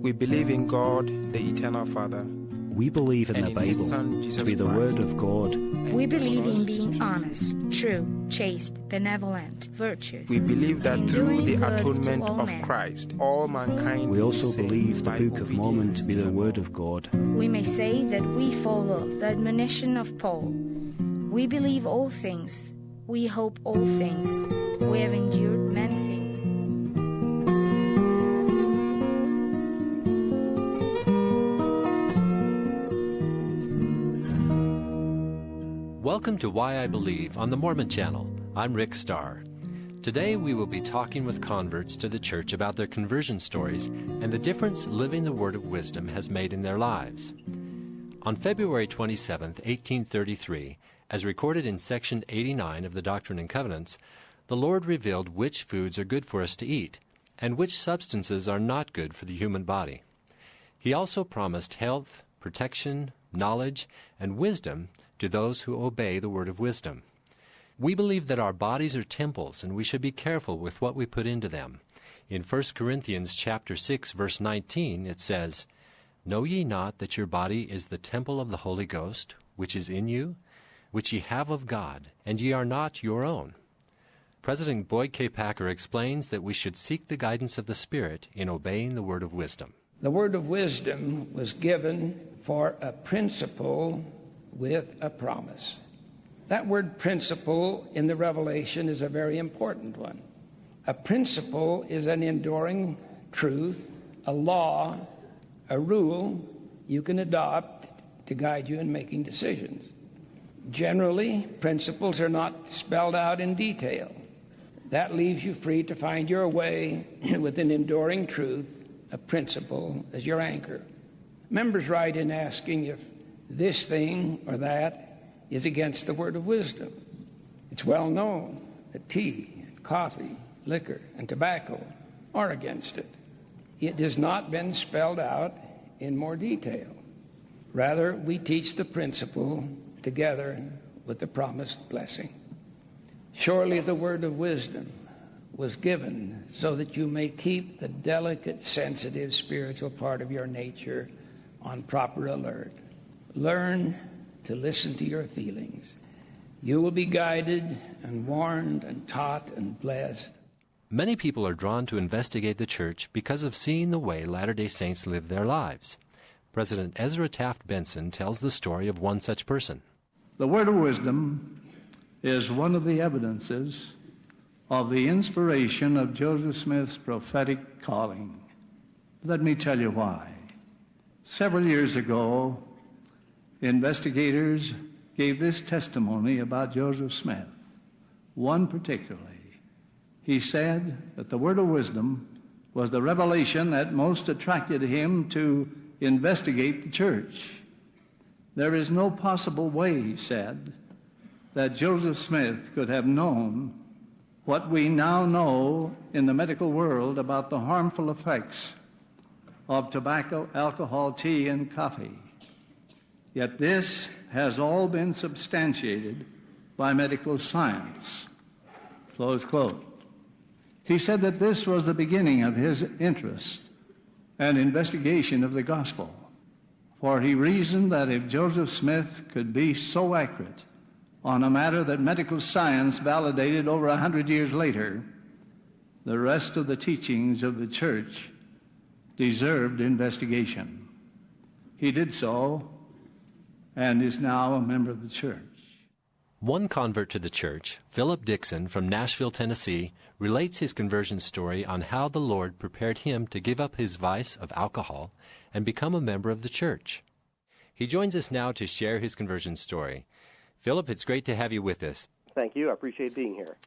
We believe in God, the eternal Father. We believe in and the in Bible His Son, to Jesus be the Christ. Word of God. We believe in being honest, true, chaste, benevolent, virtuous. We believe that and through the enduring good to atonement all of men. Christ, all mankind We is also saved believe the by Book of Mormon to be the obedience Word law. of God. We may say that we follow the admonition of Paul. We believe all things. We hope all things. We have endured many things. Welcome to Why I Believe on the Mormon Channel. I'm Rick Starr. Today we will be talking with converts to the church about their conversion stories and the difference living the Word of Wisdom has made in their lives. On February 27, 1833, as recorded in Section 89 of the Doctrine and Covenants, the Lord revealed which foods are good for us to eat and which substances are not good for the human body. He also promised health, protection, knowledge, and wisdom to those who obey the word of wisdom. We believe that our bodies are temples and we should be careful with what we put into them. In 1 Corinthians chapter 6, verse 19, it says, "Know ye not that your body is the temple of the Holy Ghost, which is in you, which ye have of God, and ye are not your own?" President Boyd K. Packer explains that we should seek the guidance of the Spirit in obeying the word of wisdom. The word of wisdom was given for a principle with a promise. That word principle in the Revelation is a very important one. A principle is an enduring truth, a law, a rule you can adopt to guide you in making decisions. Generally, principles are not spelled out in detail. That leaves you free to find your way with an enduring truth, a principle as your anchor. Members right in asking if this thing or that is against the word of wisdom. It's well known that tea, coffee, liquor, and tobacco are against it. It has not been spelled out in more detail. Rather, we teach the principle together with the promised blessing. Surely the word of wisdom was given so that you may keep the delicate, sensitive, spiritual part of your nature on proper alert. Learn to listen to your feelings. You will be guided and warned and taught and blessed. Many people are drawn to investigate the church because of seeing the way Latter-day Saints live their lives. President Ezra Taft Benson tells the story of one such person. The word of wisdom is one of the evidences of the inspiration of Joseph Smith's prophetic calling. Let me tell you why. Several years ago, investigators gave this testimony about Joseph Smith. One particularly. He said that the word of wisdom was the revelation that most attracted him to investigate the church. There is no possible way, he said, that Joseph Smith could have known what we now know in the medical world about the harmful effects of tobacco, alcohol, tea, and coffee. Yet this has all been substantiated by medical science. Close quote. He said that this was the beginning of his interest and investigation of the gospel, for he reasoned that if Joseph Smith could be so accurate on a matter that medical science validated over 100 years later, the rest of the teachings of the church deserved investigation. He did so and is now a member of the church. One convert to the church, Philip Dixon from Nashville, Tennessee, relates his conversion story on how the Lord prepared him to give up his vice of alcohol and become a member of the church. He joins us now to share his conversion story. Philip, it's great to have you with us. Thank you. I appreciate being here.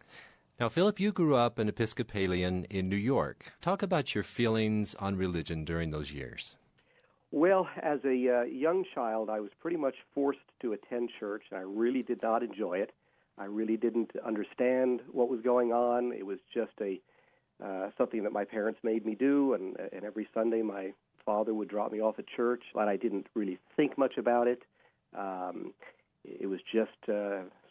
Now, Philip, you grew up an Episcopalian in New York. Talk about your feelings on religion during those years. Well, as a young child, I was pretty much forced to attend church, and I really did not enjoy it. I really didn't understand what was going on. It was just something that my parents made me do, and every Sunday my father would drop me off at church, but I didn't really think much about it. It was just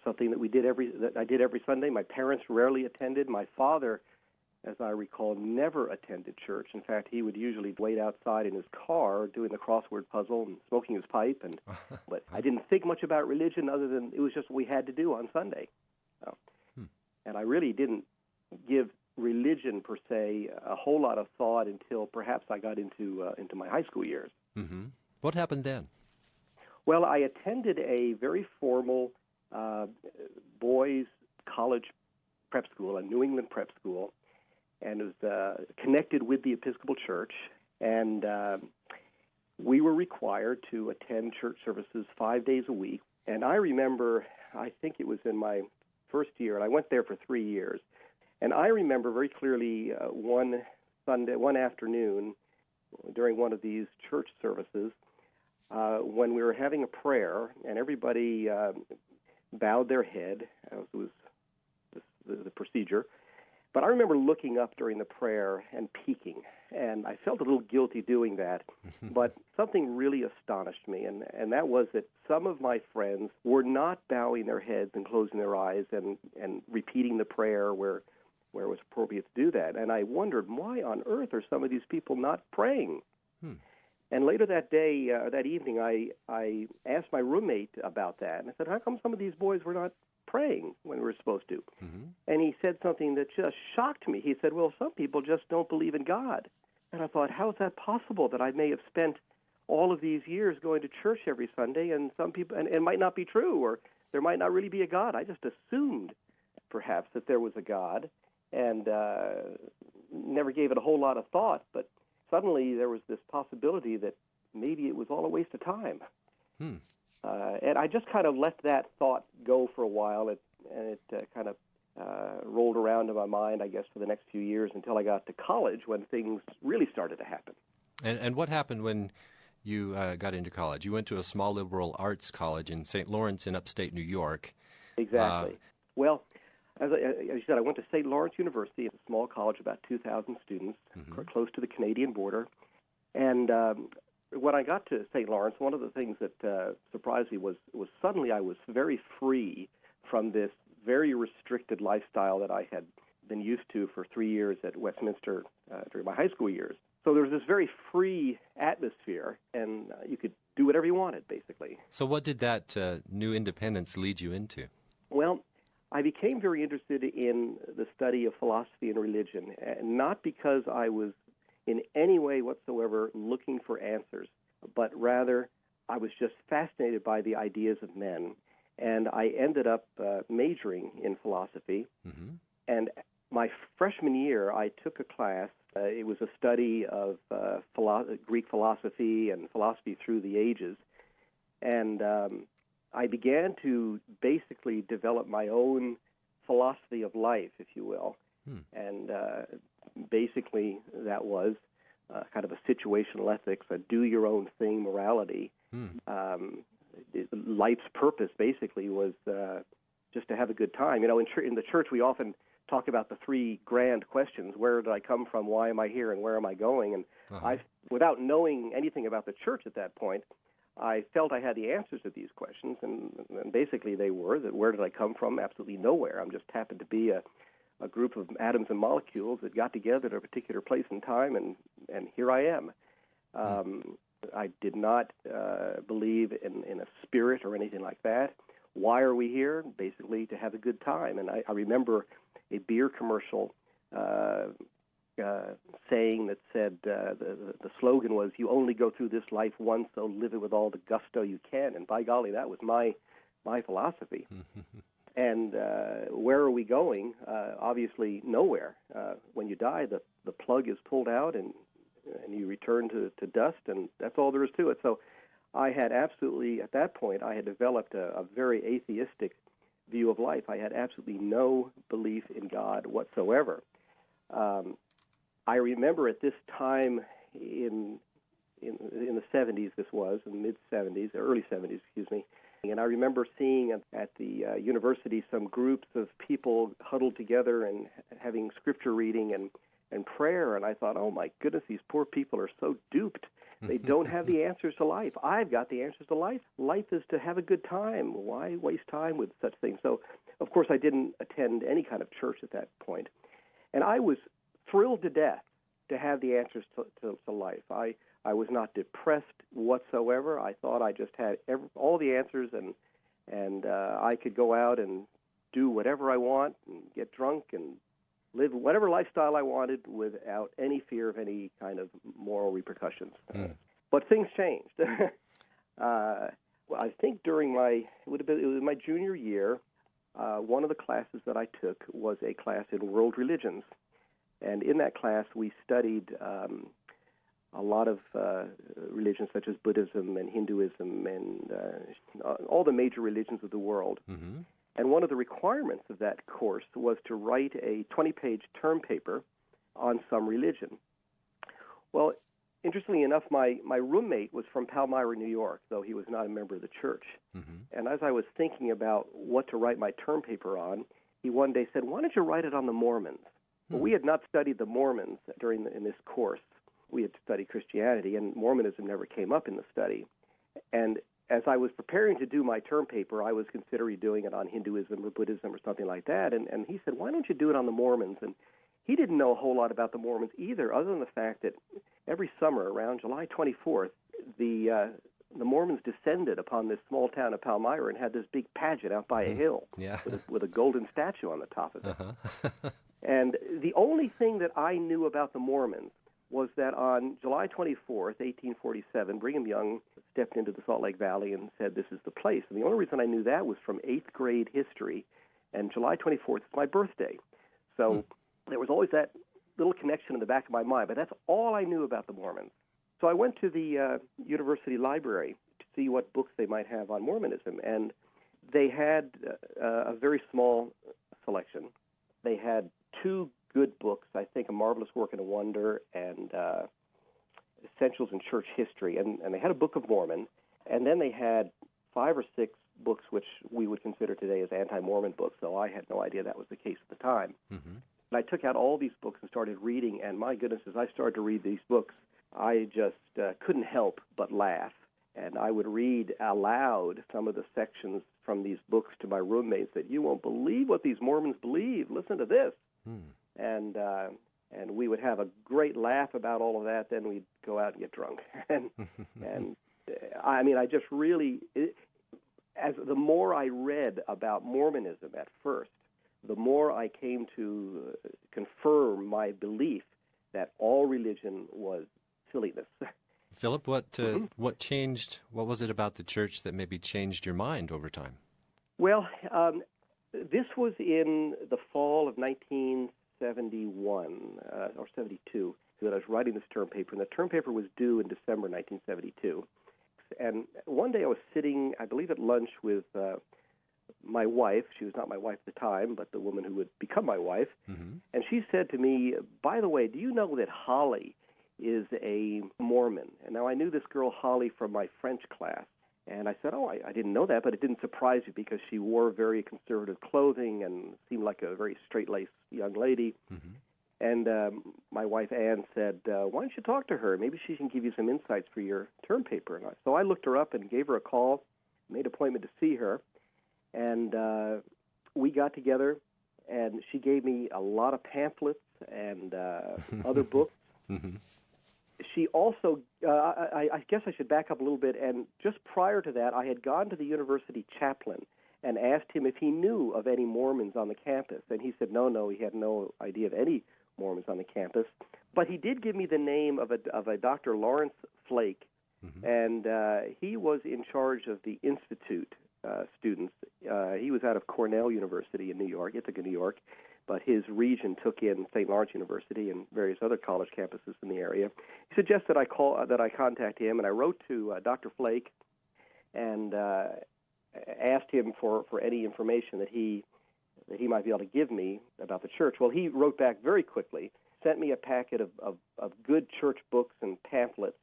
something that I did every Sunday. My parents rarely attended. My father as I recall, never attended church. In fact, he would usually wait outside in his car doing the crossword puzzle and smoking his pipe. But I didn't think much about religion other than it was just what we had to do on Sunday. So, and I really didn't give religion per se a whole lot of thought until perhaps I got into my high school years. Mm-hmm. What happened then? Well, I attended a very formal boys' college prep school, a New England prep school, and it was connected with the Episcopal Church, and we were required to attend church services 5 days a week. And I remember, I think it was in my first year, and I went there for 3 years, and I remember very clearly one afternoon during one of these church services when we were having a prayer, and everybody bowed their head, as was the procedure. But I remember looking up during the prayer and peeking, and I felt a little guilty doing that. But something really astonished me, and that was that some of my friends were not bowing their heads and closing their eyes and repeating the prayer where it was appropriate to do that. And I wondered, why on earth are some of these people not praying? And later that day, that evening, I asked my roommate about that, and I said, how come some of these boys were not praying when we were supposed to? And he said something that just shocked me. He said, well, some people just don't believe in God. And I thought, how is that possible that I may have spent all of these years going to church every Sunday, and some people, and it might not be true, or there might not really be a God. I just assumed perhaps that there was a God and never gave it a whole lot of thought, but suddenly there was this possibility that maybe it was all a waste of time. And I just kind of let that thought go for a while, and it kind of rolled around in my mind, I guess, for the next few years until I got to college when things really started to happen. And what happened when you got into college? You went to a small liberal arts college in St. Lawrence in upstate New York. Exactly. Well, as you said, I went to St. Lawrence University. It's a small college, about 2,000 students, close to the Canadian border. And when I got to St. Lawrence, one of the things that surprised me was suddenly I was very free from this very restricted lifestyle that I had been used to for 3 years at Westminster during my high school years. So there was this very free atmosphere, and you could do whatever you wanted, basically. So what did that new independence lead you into? Well, I became very interested in the study of philosophy and religion, and not because I was in any way whatsoever looking for answers, but rather I was just fascinated by the ideas of men. And I ended up majoring in philosophy. And my freshman year, I took a class. It was a study of Greek philosophy and philosophy through the ages. And I began to basically develop my own philosophy of life, if you will. And basically that was kind of a situational ethics, a do-your-own-thing morality. Life's purpose basically was just to have a good time. You know, in the church we often talk about the three grand questions: where did I come from, why am I here, and where am I going? And without knowing anything about the church at that point, I felt I had the answers to these questions, and basically they were that where did I come from? Absolutely nowhere. I'm just happened to be a group of atoms and molecules that got together at a particular place and time, and here I am. I did not believe in a spirit or anything like that. Why are we here? Basically to have a good time. And I remember a beer commercial saying that said, the slogan was, "You only go through this life once, so live it with all the gusto you can." And by golly, that was my philosophy. And where are we going? Obviously nowhere. When you die, the plug is pulled out and you return to dust, and that's all there is to it. So I had absolutely, at that point, I had developed a very atheistic view of life. I had absolutely no belief in God whatsoever. I remember at this time in the 70s, this was, in the mid-70s, early 70s, excuse me, and I remember seeing at the university some groups of people huddled together and having scripture reading and prayer, and I thought, oh my goodness, these poor people are so duped. They don't have the answers to life. I've got the answers to life. Life is to have a good time. Why waste time with such things? So, of course, I didn't attend any kind of church at that point. And I was thrilled to death to have the answers to life. I was not depressed whatsoever. I thought I just had all the answers, and I could go out and do whatever I want and get drunk and live whatever lifestyle I wanted without any fear of any kind of moral repercussions. But things changed. I think during it was my junior year, one of the classes that I took was a class in world religions. And in that class, we studied a lot of religions such as Buddhism and Hinduism and all the major religions of the world. Mm-hmm. And one of the requirements of that course was to write a 20-page term paper on some religion. Well, interestingly enough, my roommate was from Palmyra, New York, though he was not a member of the church. Mm-hmm. And as I was thinking about what to write my term paper on, he one day said, "Why don't you write it on the Mormons?" Well, we had not studied the Mormons in this course. We had studied Christianity, and Mormonism never came up in the study. And as I was preparing to do my term paper, I was considering doing it on Hinduism or Buddhism or something like that. And he said, "Why don't you do it on the Mormons?" And he didn't know a whole lot about the Mormons either, other than the fact that every summer around July 24th, the Mormons descended upon this small town of Palmyra and had this big pageant out by a hill with a golden statue on the top of it. Uh-huh. And the only thing that I knew about the Mormons was that on July 24th, 1847, Brigham Young stepped into the Salt Lake Valley and said, "This is the place." And the only reason I knew that was from 8th grade history, and July 24th is my birthday. So there was always that little connection in the back of my mind, but that's all I knew about the Mormons. So I went to the university library to see what books they might have on Mormonism, and they had a very small selection. They had 2 good books, I think, A Marvelous Work and a Wonder and Essentials in Church History, and they had a Book of Mormon, and then they had 5 or 6 books which we would consider today as anti-Mormon books, though I had no idea that was the case at the time. Mm-hmm. And I took out all these books and started reading, and my goodness, as I started to read these books, I just couldn't help but laugh. And I would read aloud some of the sections from these books to my roommates that, "You won't believe what these Mormons believe. Listen to this." And we would have a great laugh about all of that. Then we'd go out and get drunk. I mean, I just really, as the more I read about Mormonism at first, the more I came to confirm my belief that all religion was silliness. Philip, what changed? What was it about the church that maybe changed your mind over time? Well, this was in the fall of 1971 or 72 that I was writing this term paper, and the term paper was due in December 1972. And one day I was sitting, I believe, at lunch with my wife. She was not my wife at the time, but the woman who would become my wife. Mm-hmm. And she said to me, "By the way, do you know that Holly is a Mormon?" And now I knew this girl Holly from my French class. And I said, "Oh, I didn't know that," but it didn't surprise me because she wore very conservative clothing and seemed like a very straight-laced young lady. Mm-hmm. And my wife, Ann, said, "Why don't you talk to her? Maybe she can give you some insights for your term paper." And so I looked her up and gave her a call, made an appointment to see her. And we got together, and she gave me a lot of pamphlets and other books. Mm-hmm. She also, I guess I should back up a little bit, and just prior to that, I had gone to the university chaplain and asked him if he knew of any Mormons on the campus. And he said no, he had no idea of any Mormons on the campus. But he did give me the name of a Dr. Lawrence Flake, mm-hmm. and he was in charge of the Institute students. He was out of Cornell University in New York, Ithaca, New York, but his region took in St. Lawrence University and various other college campuses in the area. He suggested that I contact him, and I wrote to Dr. Flake and asked him for any information that he might be able to give me about the church. Well, he wrote back very quickly, sent me a packet of good church books and pamphlets,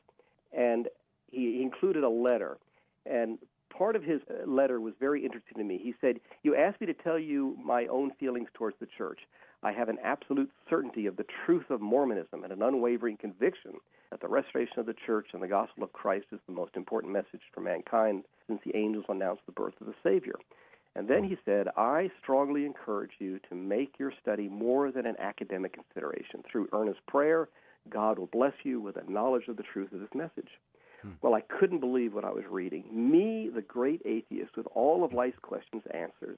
and he included a letter. And part of his letter was very interesting to me. He said, "You asked me to tell you my own feelings towards the church. I have an absolute certainty of the truth of Mormonism and an unwavering conviction that the restoration of the church and the gospel of Christ is the most important message for mankind since the angels announced the birth of the Savior." And then he said, I strongly encourage you to make your study more than an academic consideration. Through earnest prayer, God will bless you with a knowledge of the truth of this message. Well, I couldn't believe what I was reading. Me, the great atheist, with all of life's questions answered.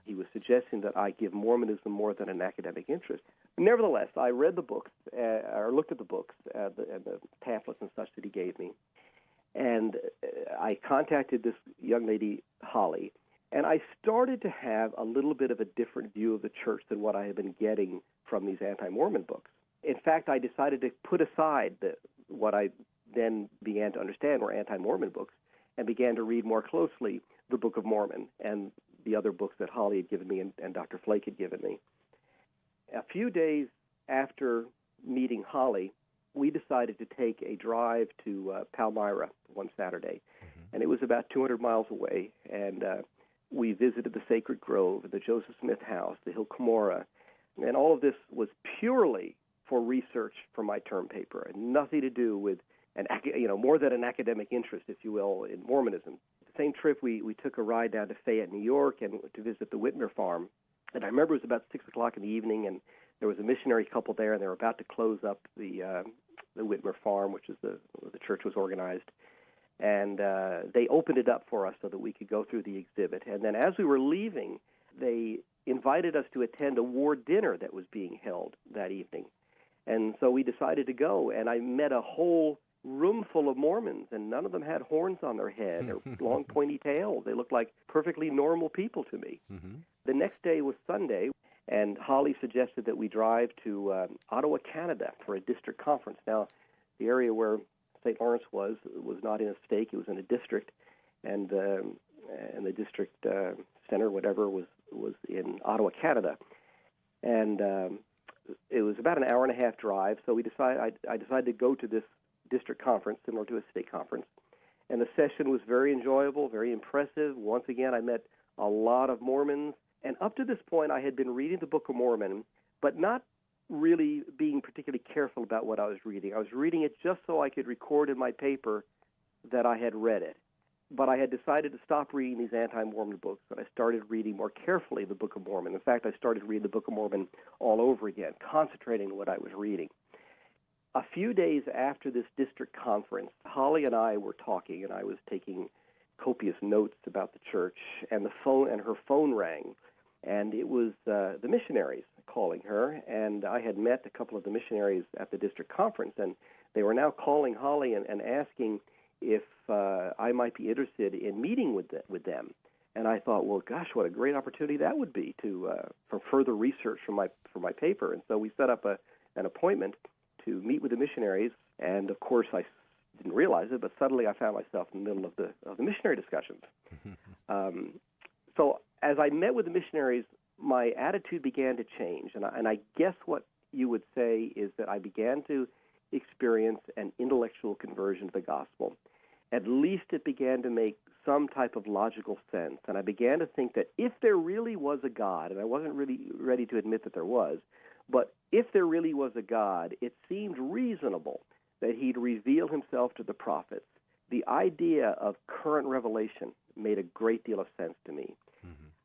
He was suggesting that I give Mormonism more than an academic interest. Nevertheless, I read the books, or looked at the books, and the pamphlets and such that he gave me. And I contacted this young lady, Holly, and I started to have a little bit of a different view of the church than what I had been getting from these anti-Mormon books. In fact, I decided to put aside what I then began to understand were anti-Mormon books and began to read more closely the Book of Mormon and the other books that Holly had given me and Dr. Flake had given me. A few days after meeting Holly, we decided to take a drive to Palmyra one Saturday, and it was about 200 miles away, and we visited the Sacred Grove, the Joseph Smith House, the Hill Cumorah, and all of this was purely for research for my term paper, and nothing to do with more than an academic interest, if you will, in Mormonism. The same trip, we took a ride down to Fayette, New York, and to visit the Whitmer farm. And I remember it was about 6 o'clock in the evening, and there was a missionary couple there, and they were about to close up the Whitmer farm, which is the church was organized. And they opened it up for us so that we could go through the exhibit. And then as we were leaving, they invited us to attend a war dinner that was being held that evening. And so we decided to go, and I met a whole room full of Mormons, and none of them had horns on their head or long pointy tails. They looked like perfectly normal people to me. The next day was Sunday, and Holly suggested that we drive to Ottawa, Canada for a district conference. Now, the area where St. Lawrence was not in a stake, it was in a district, and the district center, whatever, was in Ottawa, Canada. And it was about an hour and a half drive, so I decided to go to this district conference, similar to a state conference. And the session was very enjoyable, very impressive. Once again, I met a lot of Mormons. And up to this point, I had been reading the Book of Mormon, but not really being particularly careful about what I was reading. I was reading it just so I could record in my paper that I had read it. But I had decided to stop reading these anti-Mormon books, and I started reading more carefully the Book of Mormon. In fact, I started reading the Book of Mormon all over again, concentrating on what I was reading. A few days after this district conference, Holly and I were talking, and I was taking copious notes about the church, and her phone rang, and it was the missionaries calling her, and I had met a couple of the missionaries at the district conference, and they were now calling Holly and asking if I might be interested in meeting with them. And I thought, well, gosh, what a great opportunity that would be for further research for my paper. And so we set up an appointment to meet with the missionaries, and of course I didn't realize it, but suddenly I found myself in the middle of the missionary discussions. So as I met with the missionaries, my attitude began to change, and I guess what you would say is that I began to experience an intellectual conversion to the gospel. At least it began to make some type of logical sense, and I began to think that if there really was a God, and I wasn't really ready to admit that there was, but if there really was a God, it seemed reasonable that he'd reveal himself to the prophets. The idea of current revelation made a great deal of sense to me.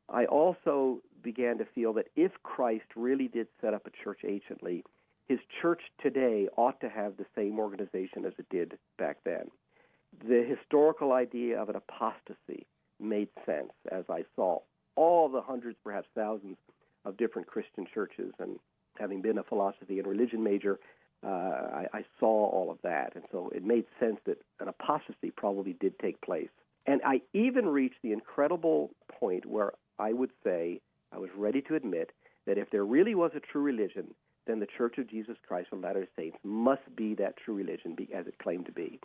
I also began to feel that if Christ really did set up a church anciently, his church today ought to have the same organization as it did back then. The historical idea of an apostasy made sense as I saw all the hundreds, perhaps thousands, of different Christian churches, and having been a philosophy and religion major, I saw all of that, and so it made sense that an apostasy probably did take place. And I even reached the incredible point where I would say, I was ready to admit, that if there really was a true religion, then the Church of Jesus Christ of Latter-day Saints must be that true religion as it claimed to be.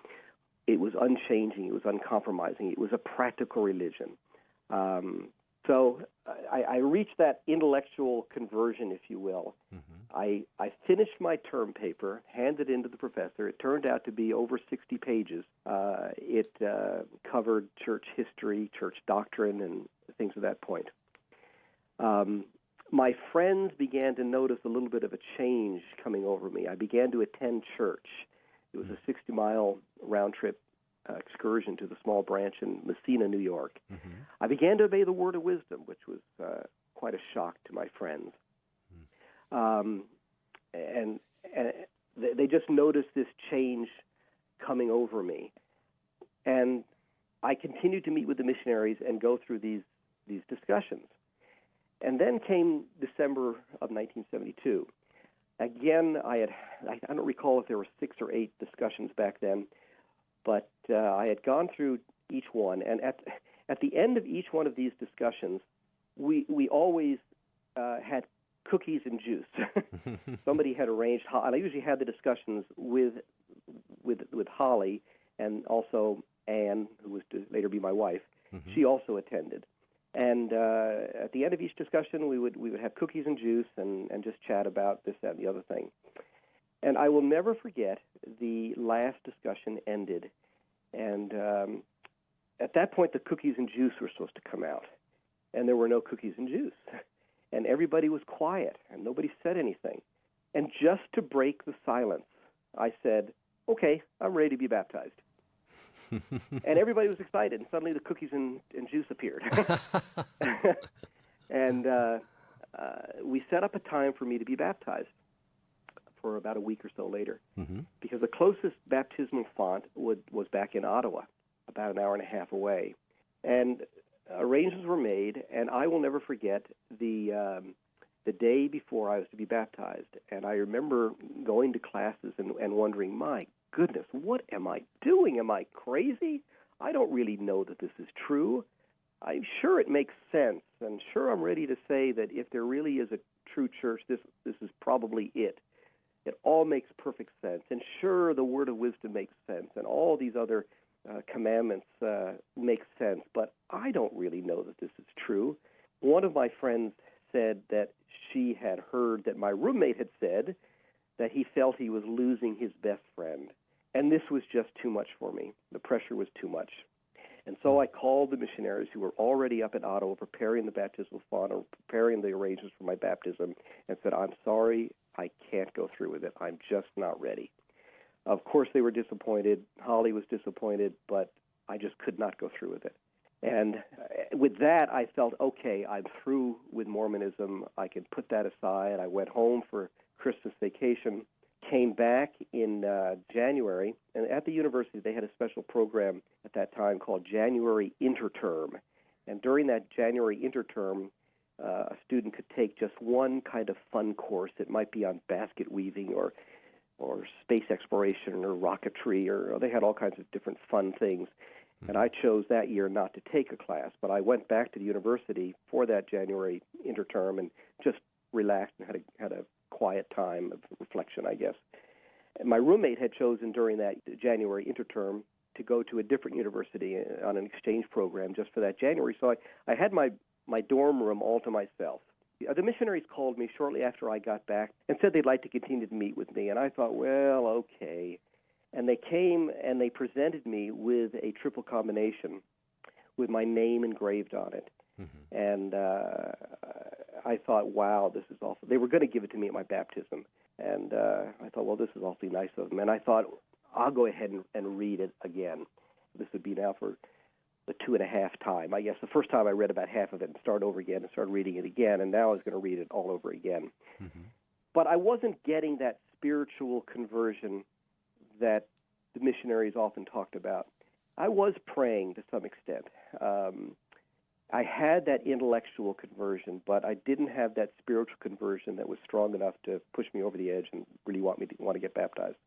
It was unchanging, it was uncompromising, it was a practical religion. So I reached that intellectual conversion, if you will. I finished my term paper, handed it in to the professor. It turned out to be over 60 pages. It covered church history, church doctrine, and things of that point. My friends began to notice a little bit of a change coming over me. I began to attend church. It was a 60-mile round trip excursion to the small branch in Messina, New York. I began to obey the word of wisdom, which was quite a shock to my friends. And they just noticed this change coming over me. And I continued to meet with the missionaries and go through these discussions. And then came December of 1972. Again, I don't recall if there were 6 or 8 discussions back then, but I had gone through each one. And at the end of each one of these discussions, we always had cookies and juice. Somebody had arranged, and I usually had the discussions with Holly and also Anne, who was to later be my wife. She also attended. And at the end of each discussion, we would have cookies and juice and just chat about this, that, and the other thing. And I will never forget the last discussion ended. And at that point, the cookies and juice were supposed to come out. And there were no cookies and juice. And everybody was quiet, and nobody said anything. And just to break the silence, I said, okay, I'm ready to be baptized. And everybody was excited, and suddenly the cookies and juice appeared. And we set up a time for me to be baptized for about a week or so later, because the closest baptismal font was back in Ottawa, about an hour and a half away. And arrangements were made, and I will never forget the day before I was to be baptized. And I remember going to classes and wondering, my goodness, what am I doing? Am I crazy? I don't really know that this is true. I'm sure it makes sense, and sure I'm ready to say that if there really is a true church, this is probably it. It all makes perfect sense, and sure the word of wisdom makes sense, and all these other commandments make sense, but I don't really know that this is true. One of my friends said that she had heard that my roommate had said that he felt he was losing his best friend. And this was just too much for me. The pressure was too much. And so I called the missionaries who were already up in Ottawa preparing the baptismal font or preparing the arrangements for my baptism and said, I'm sorry, I can't go through with it. I'm just not ready. Of course, they were disappointed. Holly was disappointed, but I just could not go through with it. And with that, I felt, okay, I'm through with Mormonism. I can put that aside. I went home for Christmas vacation, came back in January, and at the university they had a special program at that time called January Interterm. And during that January Interterm, a student could take just one kind of fun course. It might be on basket weaving or space exploration or rocketry, or they had all kinds of different fun things. And I chose that year not to take a class, but I went back to the university for that January interterm and just relaxed and had a quiet time of reflection, I guess. And my roommate had chosen during that January interterm to go to a different university on an exchange program just for that January. So I had my dorm room all to myself. The missionaries called me shortly after I got back and said they'd like to continue to meet with me. And I thought, well, okay. And they came and they presented me with a triple combination with my name engraved on it. Mm-hmm. And I thought, wow, this is awful. They were going to give it to me at my baptism. And I thought, well, this is awfully nice of them. And I thought, I'll go ahead and read it again. This would be now for the 2.5 time. I guess the first time I read about half of it and started over again and started reading it again. And now I was going to read it all over again. Mm-hmm. But I wasn't getting that spiritual conversion that the missionaries often talked about. I was praying to some extent. I had that intellectual conversion, but I didn't have that spiritual conversion that was strong enough to push me over the edge and really want to get baptized.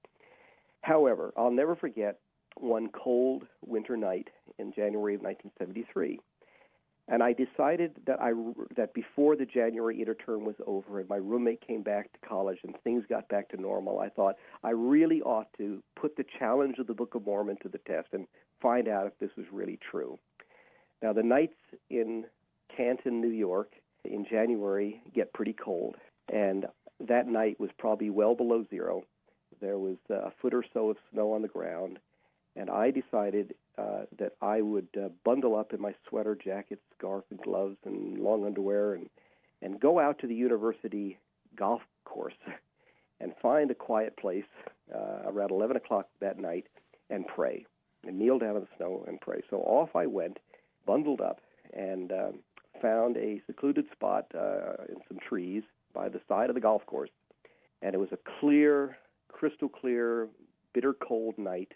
However, I'll never forget one cold winter night in January of 1973. And I decided that before the January interterm was over and my roommate came back to college and things got back to normal, I thought I really ought to put the challenge of the Book of Mormon to the test and find out if this was really true. Now, the nights in Canton, New York in January get pretty cold, and that night was probably well below zero. There was a foot or so of snow on the ground, and I decided that I would bundle up in my sweater, jacket, scarf, and gloves, and long underwear, and go out to the university golf course and find a quiet place around 11 o'clock that night and pray. and kneel down in the snow and pray. So off I went, bundled up, and found a secluded spot in some trees by the side of the golf course. And it was a clear, crystal clear, bitter cold night.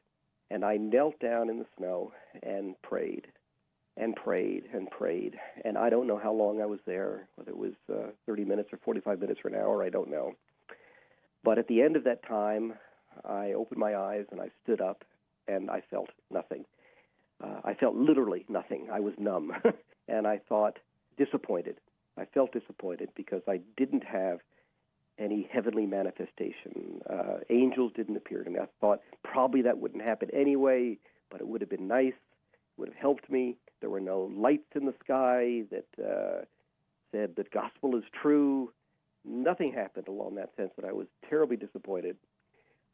And I knelt down in the snow and prayed and prayed and prayed. And I don't know how long I was there, whether it was 30 minutes or 45 minutes or an hour, I don't know. But at the end of that time, I opened my eyes and I stood up and I felt nothing. I felt literally nothing. I was numb. And I thought, disappointed. I felt disappointed because I didn't have any heavenly manifestation. Angels didn't appear to me. I thought probably that wouldn't happen anyway, but it would have been nice. It would have helped me. There were no lights in the sky that said that gospel is true. Nothing happened along that sense, and I was terribly disappointed.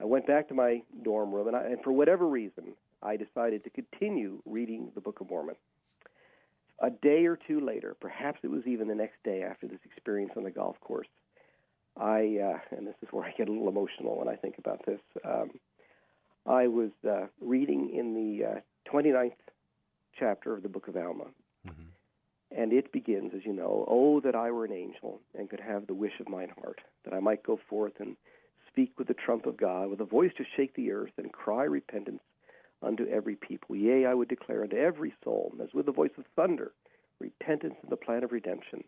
I went back to my dorm room, and for whatever reason, I decided to continue reading the Book of Mormon. A day or two later, perhaps it was even the next day after this experience on the golf course, and this is where I get a little emotional when I think about this, I was reading in the 29th chapter of the Book of Alma, and it begins, as you know, "Oh, that I were an angel, and could have the wish of mine heart, that I might go forth and speak with the trump of God, with a voice to shake the earth, and cry repentance unto every people. Yea, I would declare unto every soul, as with the voice of thunder, repentance in the plan of redemption,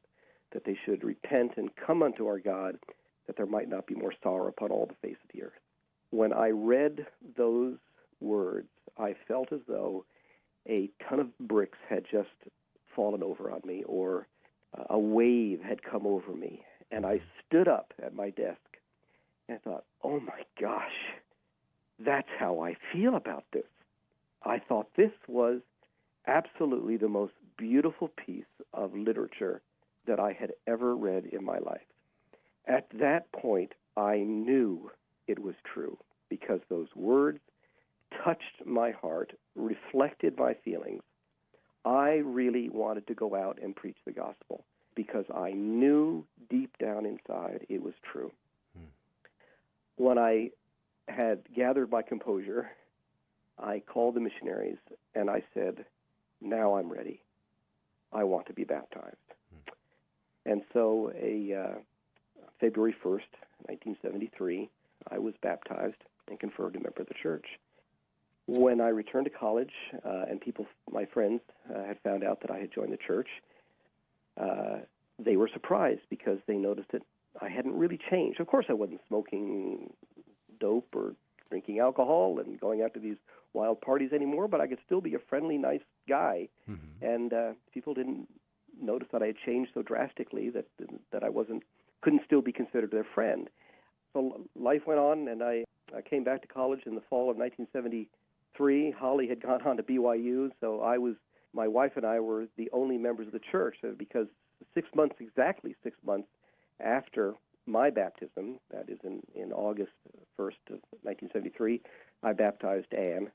that they should repent and come unto our God, that there might not be more sorrow upon all the face of the earth." When I read those words, I felt as though a ton of bricks had just fallen over on me, or a wave had come over me. And I stood up at my desk and I thought, oh my gosh, that's how I feel about this. I thought this was absolutely the most beautiful piece of literature that I had ever read in my life. At that point, I knew it was true, because those words touched my heart, reflected my feelings. I really wanted to go out and preach the gospel because I knew deep down inside it was true. When I had gathered my composure, I called the missionaries and I said, now I'm ready. I want to be baptized. And so February 1st, 1973, I was baptized and confirmed a member of the church. When I returned to college, and my friends, had found out that I had joined the church, they were surprised because they noticed that I hadn't really changed. Of course, I wasn't smoking dope or drinking alcohol and going out to these wild parties anymore, but I could still be a friendly, nice guy. And people didn't notice that I had changed so drastically that I couldn't still be considered their friend. So life went on, and I came back to college in the fall of 1973. Holly had gone on to BYU, so my wife and I were the only members of the church, because 6 months after my baptism, that is in August 1st of 1973, I baptized Anne,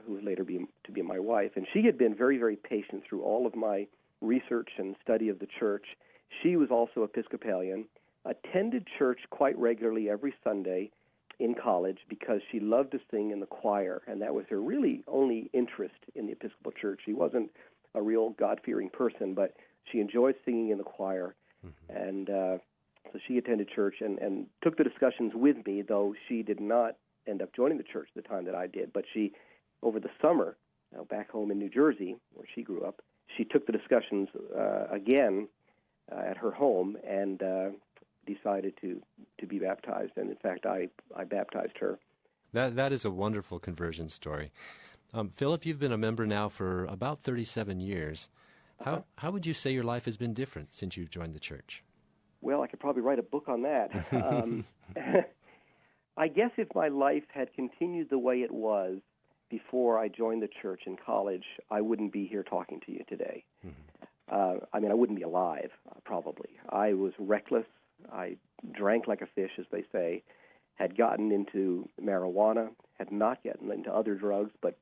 who would later to be my wife. And she had been very, very patient through all of my research and study of the church. She was also Episcopalian, attended church quite regularly every Sunday in college because she loved to sing in the choir, and that was her really only interest in the Episcopal Church. She wasn't a real God-fearing person, but she enjoyed singing in the choir. And so she attended church and took the discussions with me, though she did not end up joining the church the time that I did. But she, over the summer, back home in New Jersey, where she grew up, she took the discussions again at her home and decided to be baptized. And in fact, I baptized her. That is a wonderful conversion story. Philip, you've been a member now for about 37 years. How would you say your life has been different since you've joined the church? Well, I could probably write a book on that. I guess if my life had continued the way it was before I joined the church in college, I wouldn't be here talking to you today. I wouldn't be alive, probably. I was reckless. I drank like a fish, as they say, had gotten into marijuana, had not gotten into other drugs, but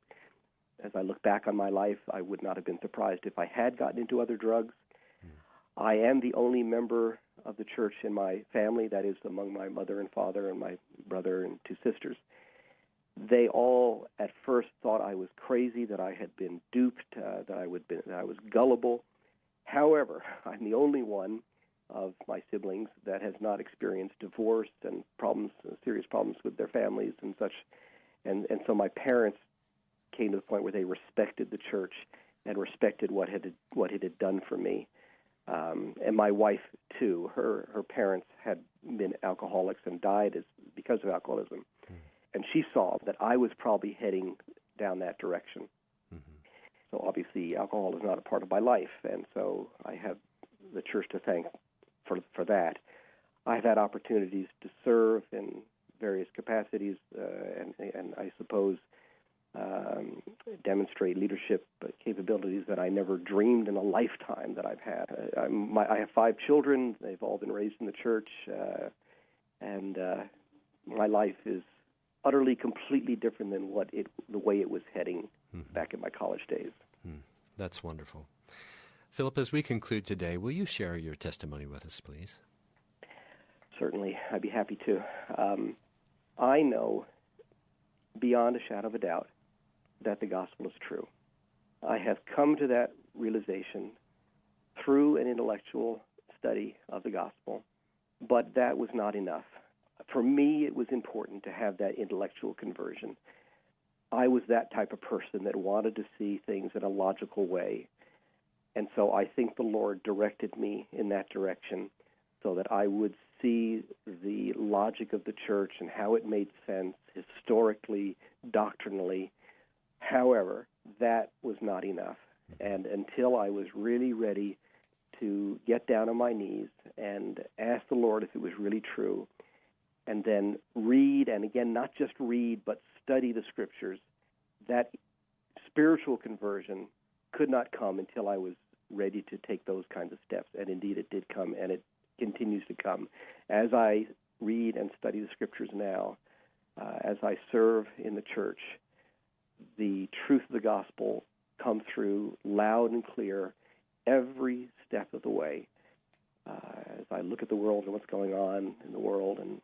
as I look back on my life, I would not have been surprised if I had gotten into other drugs. I am the only member of the church in my family, that is, among my mother and father and my brother and two sisters, They all at first thought I was crazy, that I had been duped, that I was gullible. However, I'm the only one of my siblings that has not experienced divorce and problems, serious problems with their families and such. And so my parents came to the point where they respected the church and respected what it had done for me. And my wife, too, her parents had been alcoholics and died because of alcoholism. And she saw that I was probably heading down that direction. So obviously alcohol is not a part of my life, and so I have the church to thank for that. I've had opportunities to serve in various capacities and I suppose demonstrate leadership capabilities that I never dreamed in a lifetime that I've had. I have 5 children. They've all been raised in the church, and my life is utterly, completely different than the way it was heading back in my college days. That's wonderful. Philip, as we conclude today, will you share your testimony with us, please? Certainly. I'd be happy to. I know beyond a shadow of a doubt that the gospel is true. I have come to that realization through an intellectual study of the gospel, but that was not enough. For me, it was important to have that intellectual conversion. I was that type of person that wanted to see things in a logical way. And so I think the Lord directed me in that direction so that I would see the logic of the church and how it made sense historically, doctrinally. However, that was not enough. And until I was really ready to get down on my knees and ask the Lord if it was really true, and then read, and again, not just read, but study the Scriptures, that spiritual conversion could not come until I was ready to take those kinds of steps. And indeed, it did come, and it continues to come. As I read and study the Scriptures now, as I serve in the church, the truth of the gospel comes through loud and clear every step of the way. As I look at the world and what's going on in the world, and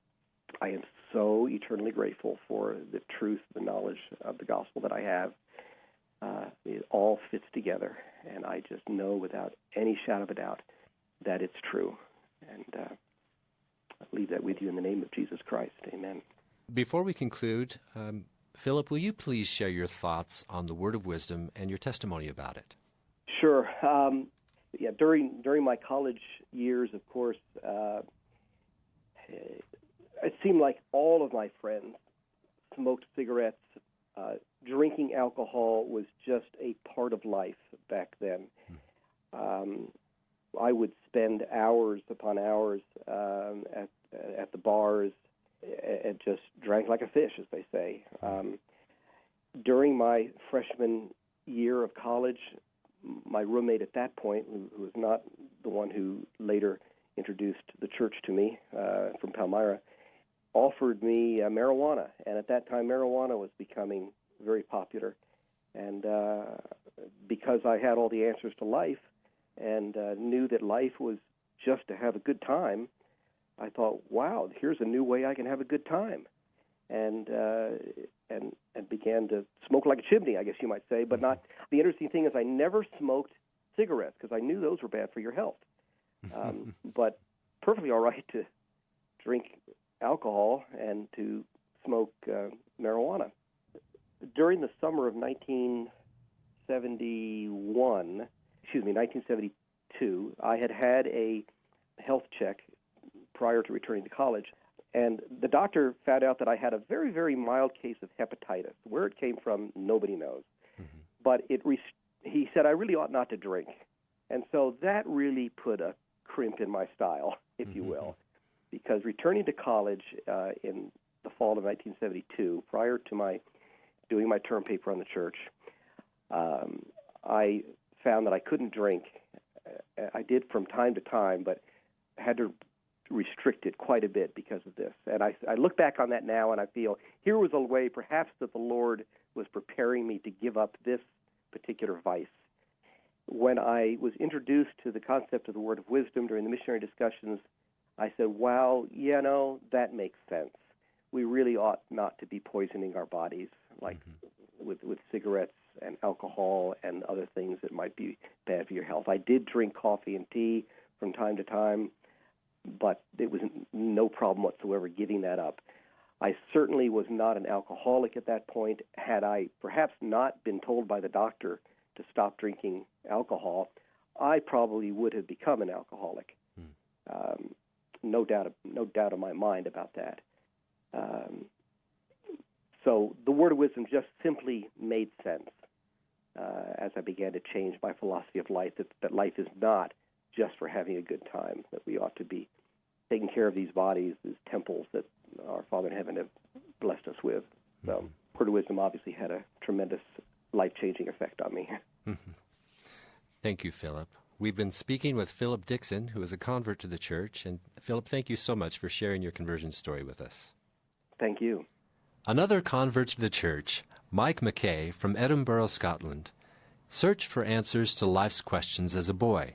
I am so eternally grateful for the truth, the knowledge of the gospel that I have. It all fits together, and I just know without any shadow of a doubt that it's true. And I leave that with you in the name of Jesus Christ. Amen. Before we conclude, Philip, will you please share your thoughts on the Word of Wisdom and your testimony about it? Sure. During my college years, of course, it seemed like all of my friends smoked cigarettes. Drinking alcohol was just a part of life back then. I would spend hours upon hours at the bars and just drank like a fish, as they say. During my freshman year of college, my roommate at that point, who was not the one who later introduced the church to me from Palmyra, offered me marijuana. And at that time, marijuana was becoming very popular. And because I had all the answers to life and knew that life was just to have a good time, I thought, wow, here's a new way I can have a good time. And began to smoke like a chimney, I guess you might say. But not. The interesting thing is I never smoked cigarettes because I knew those were bad for your health. But perfectly all right to drink alcohol and to smoke marijuana. During the summer of 1972, I had a health check prior to returning to college, and the doctor found out that I had a very, very mild case of hepatitis. Where it came from, nobody knows. But he said I really ought not to drink. And so that really put a crimp in my style, if you will, because returning to college in the fall of 1972, prior to doing my term paper on the church, I found that I couldn't drink. I did from time to time, but had to restrict it quite a bit because of this. And I look back on that now, and I feel here was a way perhaps that the Lord was preparing me to give up this particular vice. When I was introduced to the concept of the Word of Wisdom during the missionary discussions, I said, wow, that makes sense. we really ought not to be poisoning our bodies, like with cigarettes and alcohol and other things that might be bad for your health. I did drink coffee and tea from time to time, but it was no problem whatsoever giving that up. I certainly was not an alcoholic at that point. Had I perhaps not been told by the doctor to stop drinking alcohol, I probably would have become an alcoholic. No doubt in my mind about that. So the word of wisdom just simply made sense as I began to change my philosophy of life, that life is not just for having a good time, that we ought to be taking care of these bodies, these temples that our Father in heaven have blessed us with. So word of wisdom obviously had a tremendous life-changing effect on me. Thank you, Philip. We've been speaking with Philip Dixon, who is a convert to the church. And Philip, thank you so much for sharing your conversion story with us. Thank you. Another convert to the church, Mike McKay from Edinburgh, Scotland, searched for answers to life's questions as a boy.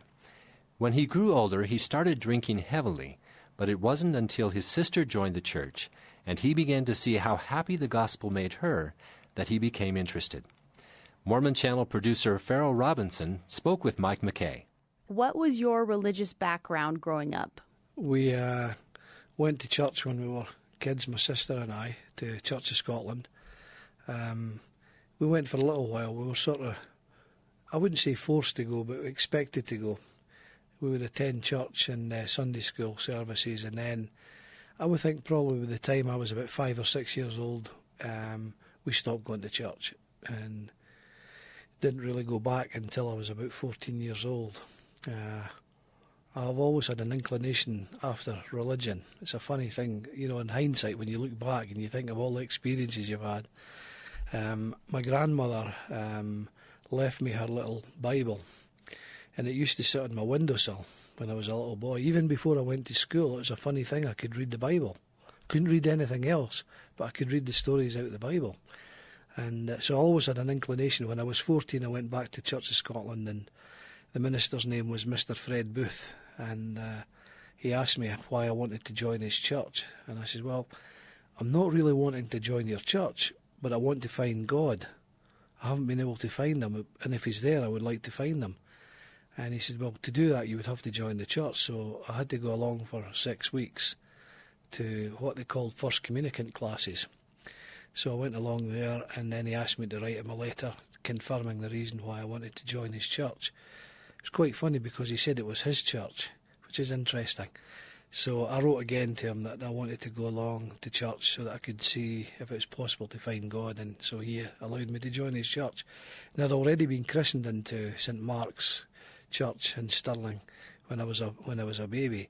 When he grew older, he started drinking heavily, but it wasn't until his sister joined the church and he began to see how happy the gospel made her that he became interested. Mormon Channel producer Farrell Robinson spoke with Mike McKay. What was your religious background growing up? We went to church when we were kids, my sister and I, to Church of Scotland. We went for a little while. We were sort of, I wouldn't say forced to go, but expected to go. We would attend church and Sunday school services, and then I would think probably by the time I was about 5 or 6 years old, we stopped going to church and didn't really go back until I was about 14 years old. I've always had an inclination after religion. It's a funny thing, you know, in hindsight, when you look back and you think of all the experiences you've had. My grandmother left me her little Bible, and it used to sit on my windowsill when I was a little boy. Even before I went to school, it was a funny thing. I could read the Bible. Couldn't read anything else, but I could read the stories out of the Bible. And so I always had an inclination. When I was 14, I went back to Church of Scotland, and the minister's name was Mr. Fred Booth, and he asked me why I wanted to join his church. And I said, well, I'm not really wanting to join your church, but I want to find God. I haven't been able to find him, and if he's there, I would like to find him. And he said, well, to do that, you would have to join the church. So I had to go along for 6 weeks to what they called first communicant classes. So I went along there, and then he asked me to write him a letter confirming the reason why I wanted to join his church. It was quite funny because he said it was his church, which is interesting. So I wrote again to him that I wanted to go along to church so that I could see if it was possible to find God, and so he allowed me to join his church. And I'd already been christened into St. Mark's Church in Stirling when I was a baby,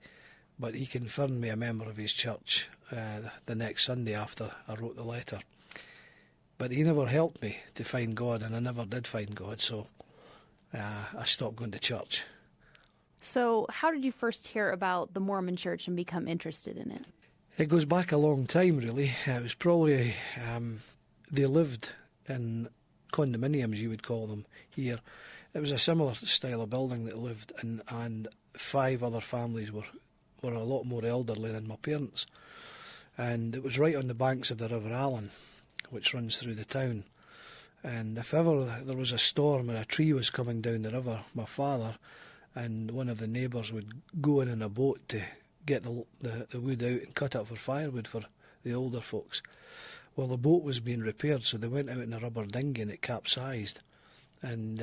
but he confirmed me a member of his church the next Sunday after I wrote the letter. But he never helped me to find God, and I never did find God, so I stopped going to church. So how did you first hear about the Mormon Church and become interested in it? It goes back a long time, really. It was probably, they lived in condominiums, you would call them, here. It was a similar style of building that lived in, and 5 other families were a lot more elderly than my parents. And it was right on the banks of the River Allen, which runs through the town. And if ever there was a storm and a tree was coming down the river, my father and one of the neighbours would go in a boat to get the wood out and cut it for firewood for the older folks. Well, the boat was being repaired, so they went out in a rubber dinghy and it capsized. And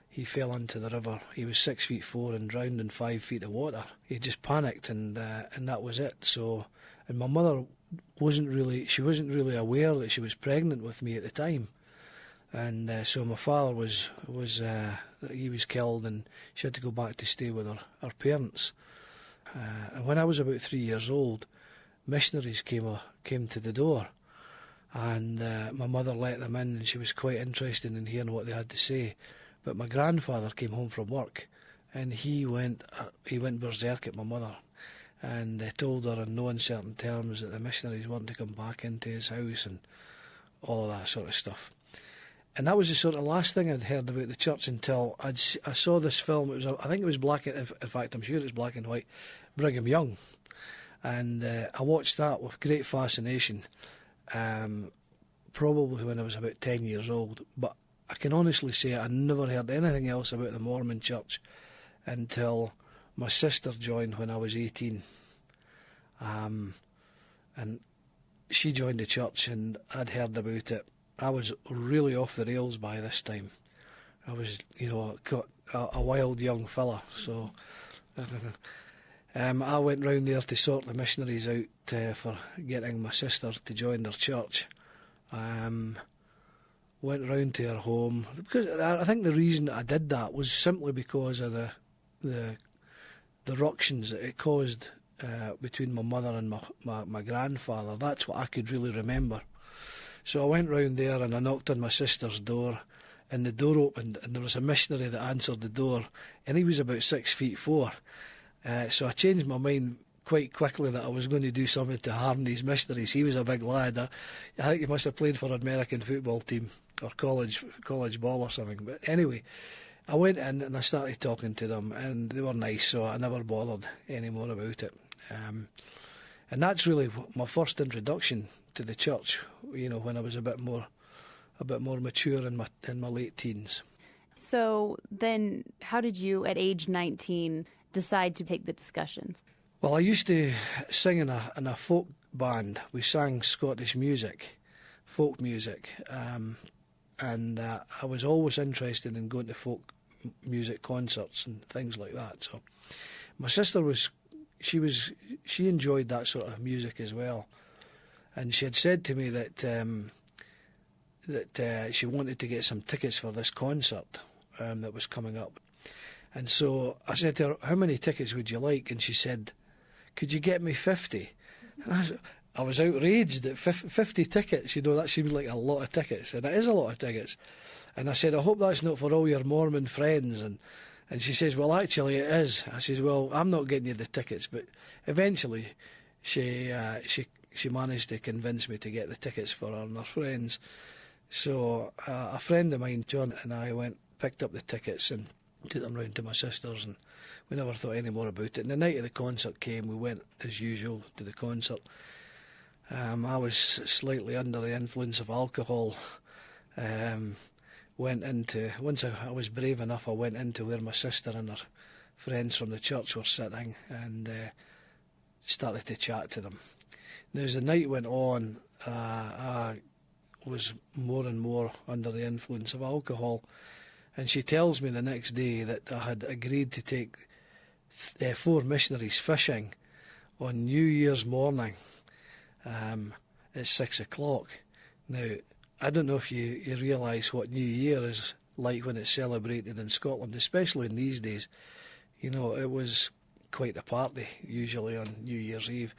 he fell into the river. He was 6'4" and drowned in 5 feet of water. He just panicked, and that was it. So, and my mother wasn't really aware that she was pregnant with me at the time. And so my father was killed, and she had to go back to stay with her parents. And when I was about 3 years old, missionaries came to the door, and my mother let them in, and she was quite interested in hearing what they had to say. But my grandfather came home from work, and he went berserk at my mother, and told her in no uncertain terms that the missionaries wanted to come back into his house and all of that sort of stuff. And that was the sort of last thing I'd heard about the church until I saw this film. I think it was black. In fact, I'm sure it's black and white. Brigham Young, And I watched that with great fascination, probably when I was about 10 years old. But I can honestly say I never heard anything else about the Mormon Church until my sister joined when I was 18. And she joined the church, and I'd heard about it. I was really off the rails by this time. I was, a wild young fella. So I went round there to sort the missionaries out for getting my sister to join their church. Went round to her home, because I think the reason that I did that was simply because of the ructions that it caused between my mother and my grandfather. That's what I could really remember. So I went round there and I knocked on my sister's door, and the door opened, and there was a missionary that answered the door, and he was about 6'4". So I changed my mind quite quickly that I was going to do something to harm these missionaries. He was a big lad. I think he must have played for an American football team or college ball or something. But anyway, I went in and I started talking to them, and they were nice, so I never bothered any more about it. And that's really my first introduction to the church, when I was a bit more mature in my late teens. So then how did you, at age 19, decide to take the discussions? Well, I used to sing in a folk band. We sang Scottish music, folk music, and I was always interested in going to folk music concerts and things like that. So my sister she enjoyed that sort of music as well, and she had said to me that she wanted to get some tickets for this concert that was coming up. And so I said to her, "How many tickets would you like?" And she said, "Could you get me 50? And I was outraged at 50 tickets. That seemed like a lot of tickets, and it is a lot of tickets. And I said, "I hope that's not for all your Mormon friends." And she says, "Well, actually it is." I says, "Well, I'm not getting you the tickets." But eventually she managed to convince me to get the tickets for her and her friends. So a friend of mine, John, and I picked up the tickets and took them round to my sister's, and we never thought any more about it. And the night of the concert came, we went as usual to the concert. I was slightly under the influence of alcohol. Once I was brave enough, I went into where my sister and her friends from the church were sitting, and started to chat to them. Now, as the night went on, I was more and more under the influence of alcohol, and she tells me the next day that I had agreed to take 4 missionaries fishing on New Year's morning at 6 o'clock. Now, I don't know if you realise what New Year is like when it's celebrated in Scotland, especially in these days. It was quite a party, usually on New Year's Eve.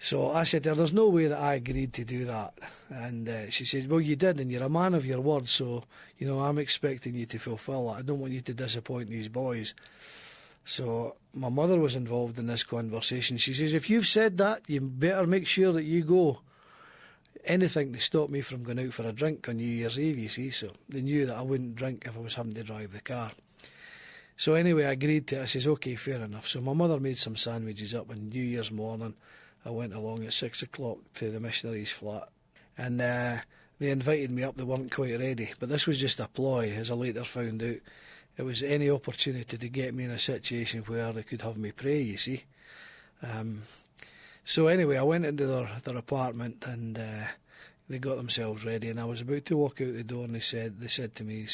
So I said to her, "There's no way that I agreed to do that." And she said, "Well, you did, and you're a man of your word, so, I'm expecting you to fulfil that. I don't want you to disappoint these boys." So my mother was involved in this conversation. She says, "If you've said that, you better make sure that you go." Anything to stop me from going out for a drink on New Year's Eve, you see. So they knew that I wouldn't drink if I was having to drive the car. So anyway, I agreed to it. I says, "OK, fair enough." So my mother made some sandwiches up on New Year's morning. I went along at 6 o'clock to the missionaries' flat, and they invited me up. They weren't quite ready, but this was just a ploy, as I later found out. It was any opportunity to get me in a situation where they could have me pray, you see. So anyway, I went into their apartment, and they got themselves ready, and I was about to walk out the door, and they said to me,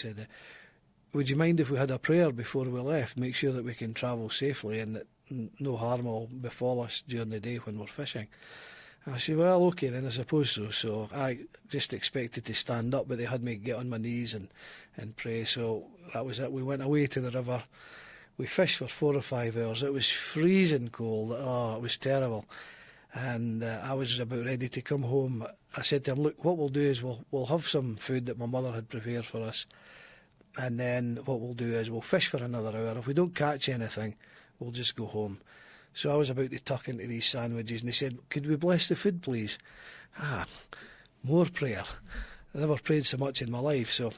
"Would you mind if we had a prayer before we left? Make sure that we can travel safely and that no harm will befall us during the day when we're fishing." And I said, "Well, OK then, I suppose so." So I just expected to stand up, but they had me get on my knees and pray. So that was it. We went away to the river. We fished for 4 or 5 hours. It was freezing cold. Oh, it was terrible. And I was about ready to come home. I said to him, "Look, what we'll do is we'll have some food that my mother had prepared for us, and then what we'll do is we'll fish for another hour. If we don't catch anything, we'll just go home." So I was about to tuck into these sandwiches, and they said, "Could we bless the food, please?" More prayer. I never prayed so much in my life. So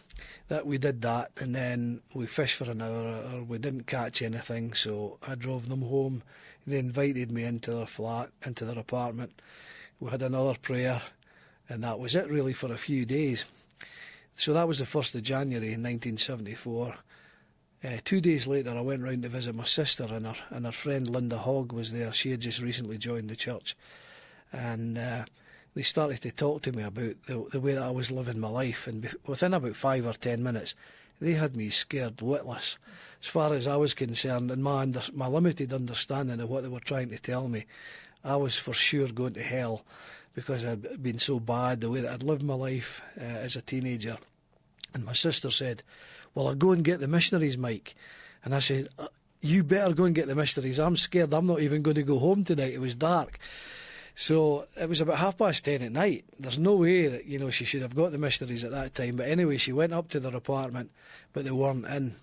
that we did that, and then we fished for an hour. We didn't catch anything, so I drove them home. They invited me into their flat, into their apartment. We had another prayer, and that was it really for a few days. So that was the 1st of January in 1974. 2 days later, I went round to visit my sister, and her friend Linda Hogg was there. She had just recently joined the church, and they started to talk to me about the way that I was living my life. And within about 5 or 10 minutes, they had me scared witless. As far as I was concerned, and my limited understanding of what they were trying to tell me, I was for sure going to hell because I'd been so bad, the way that I'd lived my life as a teenager. And my sister said, "Well, I'll go and get the missionaries, Mike." And I said, "You better go and get the missionaries. I'm scared. I'm not even going to go home tonight." It was dark. So it was about 10:30 at night. There's no way that, she should have got the missionaries at that time. But anyway, she went up to their apartment, but they weren't in.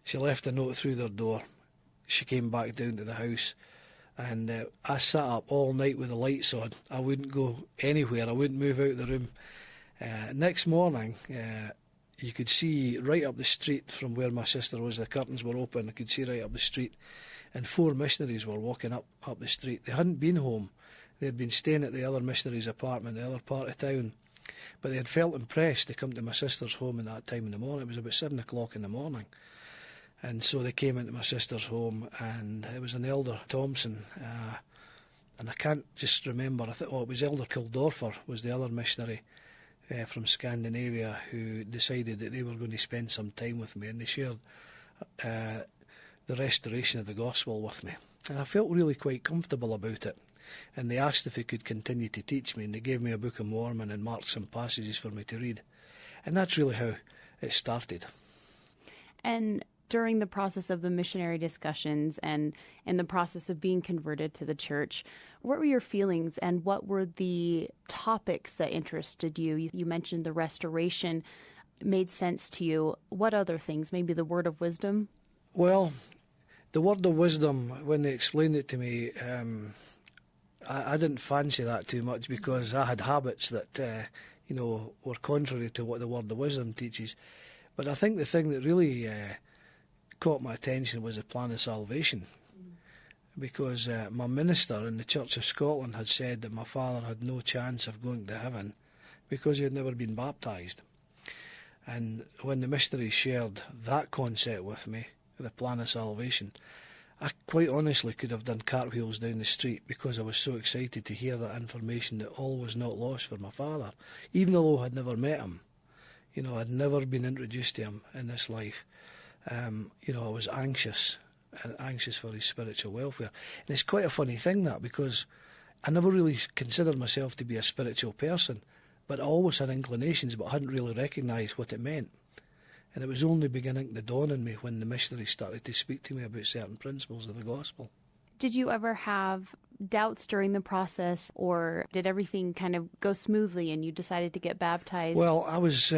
She left a note through their door. She came back down to the house. And I sat up all night with the lights on. I wouldn't go anywhere. I wouldn't move out of the room. Next morning, you could see right up the street from where my sister was. The curtains were open. I could see right up the street. And 4 missionaries were walking up the street. They hadn't been home. They had been staying at the other missionary's apartment, the other part of town. But they had felt impressed to come to my sister's home at that time in the morning. It was about 7 o'clock in the morning. And so they came into my sister's home, and it was an Elder Thompson, and I can't just remember, it was Elder Kildorfer was the other missionary from Scandinavia who decided that they were going to spend some time with me, and they shared the restoration of the gospel with me. And I felt really quite comfortable about it. And they asked if they could continue to teach me, and they gave me a Book of Mormon and marked some passages for me to read. And that's really how it started. And during the process of the missionary discussions and in the process of being converted to the church, what were your feelings and what were the topics that interested you? You mentioned the restoration made sense to you. What other things? Maybe the word of wisdom? Well, the word of wisdom, when they explained it to me, I didn't fancy that too much because I had habits that, were contrary to what the word of wisdom teaches. But I think the thing that really caught my attention was the plan of salvation, because my minister in the Church of Scotland had said that my father had no chance of going to heaven because he had never been baptised. And when the missionary shared that concept with me, the plan of salvation, I quite honestly could have done cartwheels down the street because I was so excited to hear that information that all was not lost for my father, even though I'd never met him. I'd never been introduced to him in this life. I was anxious for his spiritual welfare. And it's quite a funny thing, that, because I never really considered myself to be a spiritual person, but I always had inclinations, but I hadn't really recognised what it meant. And it was only beginning to dawn on me when the missionary started to speak to me about certain principles of the gospel. Did you ever have doubts during the process, or did everything kind of go smoothly and you decided to get baptized? Well, I was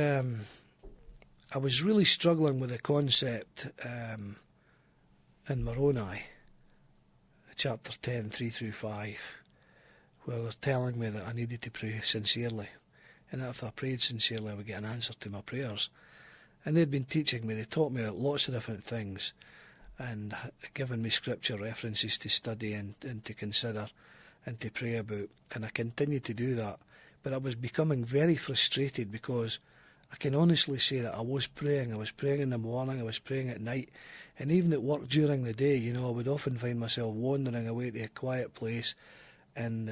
really struggling with the concept in Moroni, chapter 10, 3-5, where they're telling me that I needed to pray sincerely, and that if I prayed sincerely I would get an answer to my prayers. And they'd been teaching me, they taught me lots of different things, and given me scripture references to study and to consider and to pray about, and I continued to do that. But I was becoming very frustrated because I can honestly say that I was praying in the morning, I was praying at night, and even at work during the day, I would often find myself wandering away to a quiet place and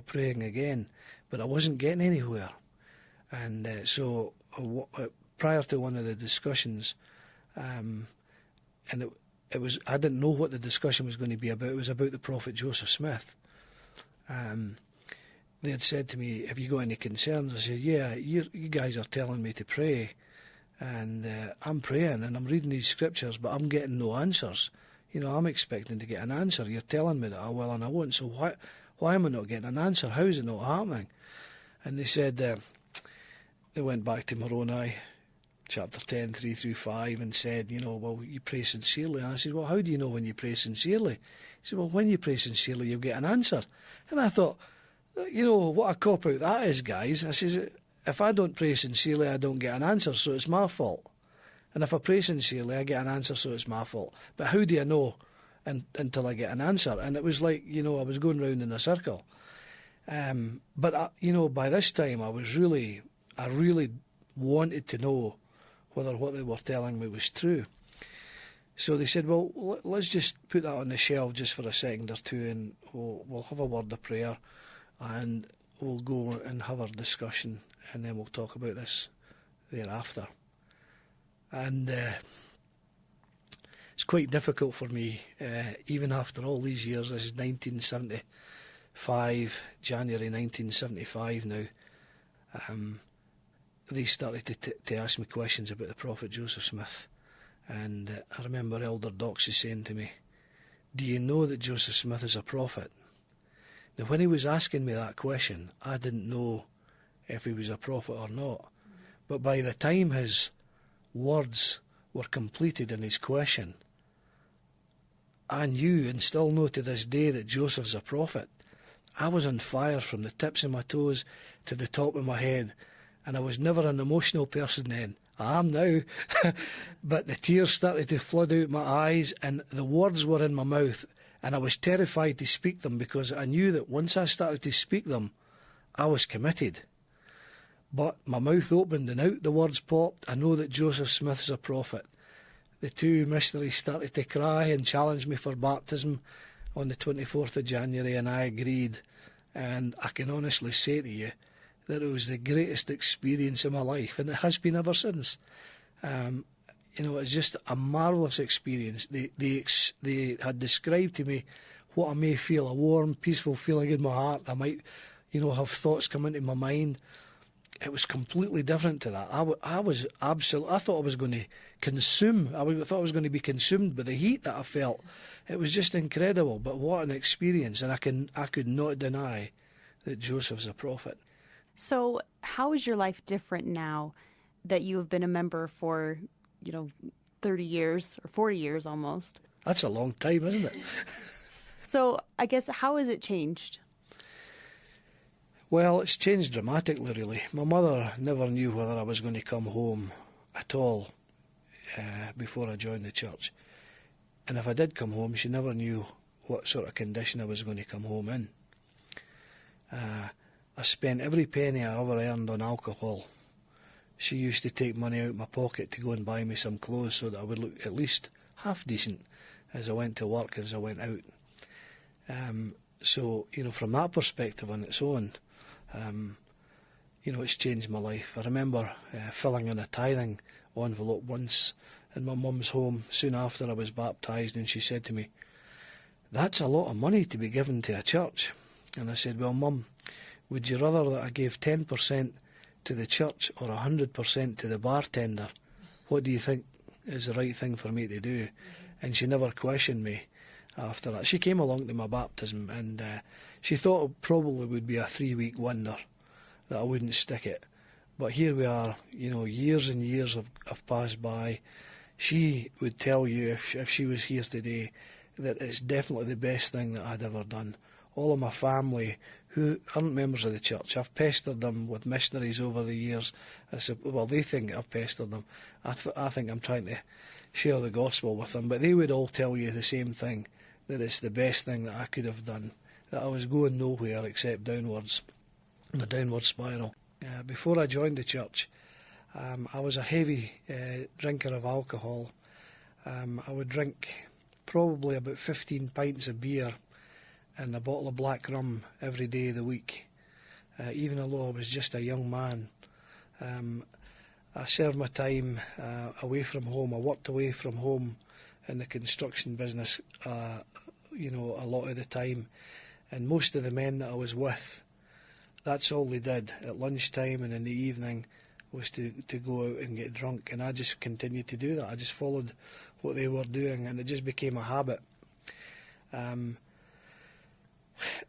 praying again, but I wasn't getting anywhere. And so prior to one of the discussions, and it was, I didn't know what the discussion was going to be about. It was about the prophet Joseph Smith. They had said to me, "Have you got any concerns?" I said, "Yeah, you guys are telling me to pray, and I'm praying and I'm reading these scriptures, but I'm getting no answers. I'm expecting to get an answer. You're telling me that I will and I won't, so why am I not getting an answer? How is it not happening?" And they said, they went back to Moroni, chapter 10, 3-5, and said, "Well, you pray sincerely." And I said, "Well, how do you know when you pray sincerely?" He said, "Well, when you pray sincerely, you'll get an answer." And I thought, what a cop-out that is, guys. I says, if I don't pray sincerely, I don't get an answer, so it's my fault. And if I pray sincerely, I get an answer, so it's my fault. But how do you know until I get an answer. And it was like, I was going round in a circle. But by this time I really wanted to know whether what they were telling me was true. So they said, well, let's just put that on the shelf just for a second or two, and we'll have a word of prayer, and we'll go and have our discussion, and then we'll talk about this thereafter. And it's quite difficult for me, even after all these years. This is 1975, January 1975 now. They started to ask me questions about the prophet Joseph Smith. And I remember Elder Doxy saying to me, do you know that Joseph Smith is a prophet? Now, when he was asking me that question, I didn't know if he was a prophet or not. But by the time his words were completed in his question, I knew and still know to this day that Joseph's a prophet. I was on fire from the tips of my toes to the top of my head, and I was never an emotional person then. I am now. But the tears started to flood out my eyes, and the words were in my mouth, and I was terrified to speak them, because I knew that once I started to speak them, I was committed. But my mouth opened and out the words popped. I know that Joseph Smith's a prophet. The two missionaries started to cry and challenged me for baptism on the 24th of January, and I agreed. And I can honestly say to you that it was the greatest experience of my life, and it has been ever since. It's just a marvellous experience. They had described to me what I may feel, a warm, peaceful feeling in my heart. I might, have thoughts come into my mind. It was completely different to that. I thought I was going to consume. I thought I was going to be consumed by the heat that I felt. It was just incredible. But what an experience! And I could not deny that Joseph's a prophet. So how is your life different now that you have been a member for, 30 years or 40 years almost? That's a long time, isn't it? So I guess, how has it changed? Well, it's changed dramatically, really. My mother never knew whether I was going to come home at all before I joined the church. And if I did come home, she never knew what sort of condition I was going to come home in. I spent every penny I ever earned on alcohol. She used to take money out of my pocket to go and buy me some clothes so that I would look at least half decent as I went to work, as I went out. So, from that perspective on its own, it's changed my life. I remember filling in a tithing envelope once in my mum's home soon after I was baptised, and she said to me, "That's a lot of money to be given to a church." And I said, "Well, Mum, would you rather that I gave 10% to the church or 100% to the bartender? What do you think is the right thing for me to do?" And she never questioned me after that. She came along to my baptism, and she thought it probably would be a 3-week wonder that I wouldn't stick it. But here we are, years and years have passed by. She would tell you, if she was here today, that it's definitely the best thing that I'd ever done. All of my family who aren't members of the church, I've pestered them with missionaries over the years. I said, well, they think I've pestered them. I think I'm trying to share the gospel with them, but they would all tell you the same thing, that it's the best thing that I could have done, that I was going nowhere except downwards, in a downward spiral. Before I joined the church, I was a heavy drinker of alcohol. I would drink probably about 15 pints of beer and a bottle of black rum every day of the week, even although I was just a young man. I served my time away from home. I worked away from home in the construction business, a lot of the time. And most of the men that I was with, that's all they did at lunchtime and in the evening was to go out and get drunk. And I just continued to do that. I just followed what they were doing, and it just became a habit.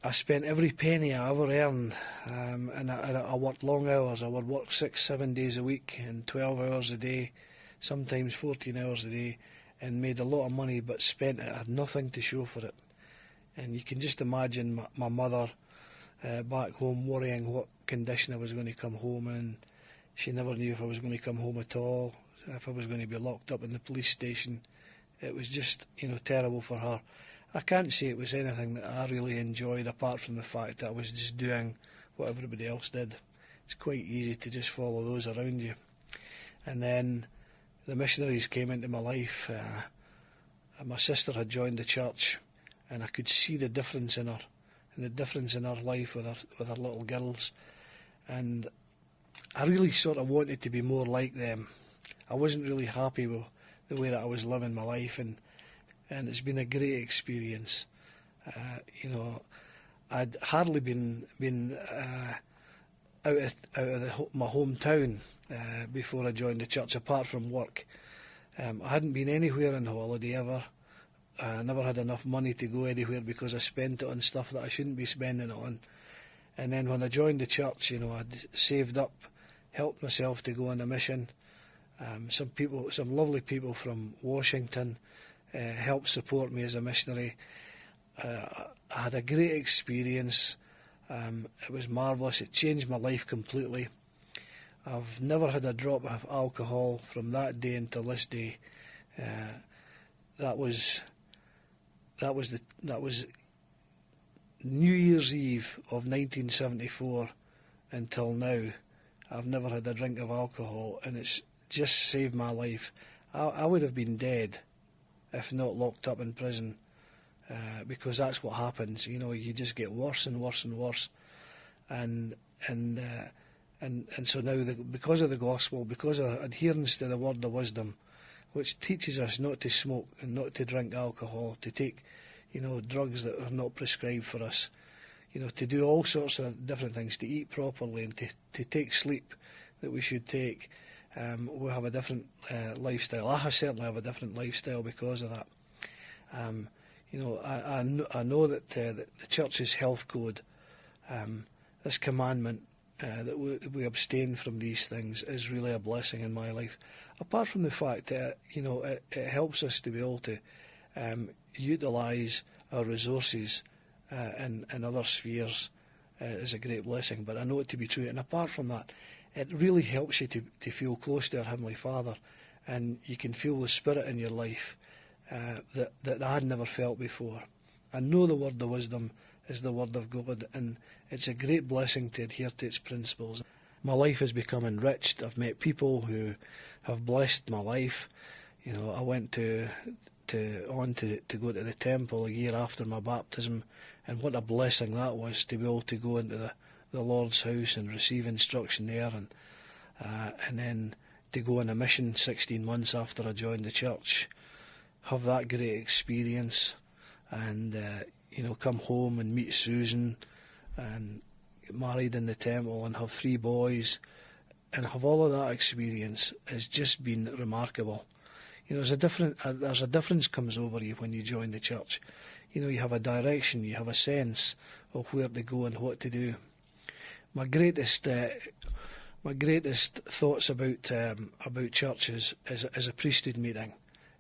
I spent every penny I ever earned, and I worked long hours. I would work 6-7 days a week and 12 hours a day, sometimes 14 hours a day, and made a lot of money, but spent it. I had nothing to show for it. And you can just imagine my mother back home worrying what condition I was going to come home in. She never knew if I was going to come home at all, if I was going to be locked up in the police station, it was just, terrible for her. I can't say it was anything that I really enjoyed, apart from the fact that I was just doing what everybody else did. It's quite easy to just follow those around you. And then the missionaries came into my life. My sister had joined the church, and I could see the difference in her, and the difference in her life with her little girls. And I really sort of wanted to be more like them. I wasn't really happy with the way that I was living my life, and it's been a great experience. I'd hardly been out of my hometown before I joined the church, apart from work. I hadn't been anywhere on holiday ever. I never had enough money to go anywhere because I spent it on stuff that I shouldn't be spending it on. And then when I joined the church, I'd saved up, helped myself to go on a mission. Some lovely people from Washington helped support me as a missionary. I had a great experience. It was marvellous. It changed my life completely. I've never had a drop of alcohol from that day until this day. That was New Year's Eve of 1974 until now. I've never had a drink of alcohol, and it's just saved my life. I would have been dead if not locked up in prison, because that's what happens. You just get worse and worse and worse, and so now because of the gospel, because of adherence to the word of wisdom, which teaches us not to smoke and not to drink alcohol, to take drugs that are not prescribed for us, to do all sorts of different things, to eat properly and to take sleep that we should take. We have a different lifestyle. I certainly have a different lifestyle because of that. I know that the church's health code, this commandment that we abstain from these things, is really a blessing in my life. Apart from the fact that it helps us to be able to utilise our resources in other spheres, is a great blessing. But I know it to be true. And apart from that, it really helps you to feel close to our Heavenly Father, and you can feel the Spirit in your life that I had never felt before. I know the word of wisdom is the word of God, and it's a great blessing to adhere to its principles. My life has become enriched. I've met people who have blessed my life. I went to go to the temple a year after my baptism, and what a blessing that was, to be able to go into the Lord's house and receive instruction there, and then to go on a mission 16 months after I joined the church, have that great experience, and come home and meet Susan and get married in the temple and have 3 boys and have all of that experience has just been remarkable. There's a difference comes over you when you join the church. You have a direction, you have a sense of where to go and what to do. My greatest thoughts about church is a priesthood meeting.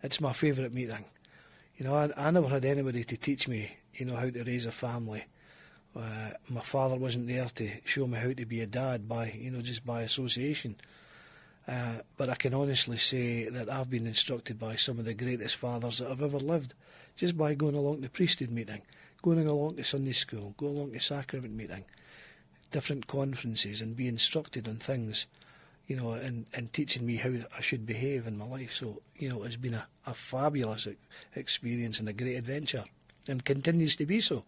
It's my favourite meeting. I never had anybody to teach me, how to raise a family. My father wasn't there to show me how to be a dad just by association. But I can honestly say that I've been instructed by some of the greatest fathers that have ever lived, just by going along to priesthood meeting, going along to Sunday school, going along to sacrament meeting, different conferences, and be instructed on things, and teaching me how I should behave in my life. So, it's been a fabulous experience and a great adventure, and continues to be so.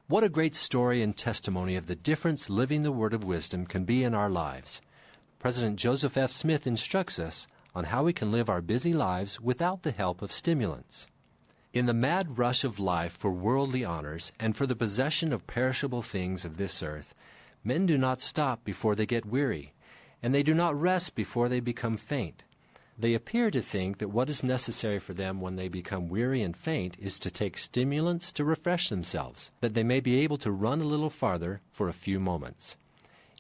What a great story and testimony of the difference living the Word of Wisdom can be in our lives. President Joseph F. Smith instructs us on how we can live our busy lives without the help of stimulants. In the mad rush of life for worldly honors and for the possession of perishable things of this earth, men do not stop before they get weary, and they do not rest before they become faint. They appear to think that what is necessary for them when they become weary and faint is to take stimulants to refresh themselves, that they may be able to run a little farther for a few moments.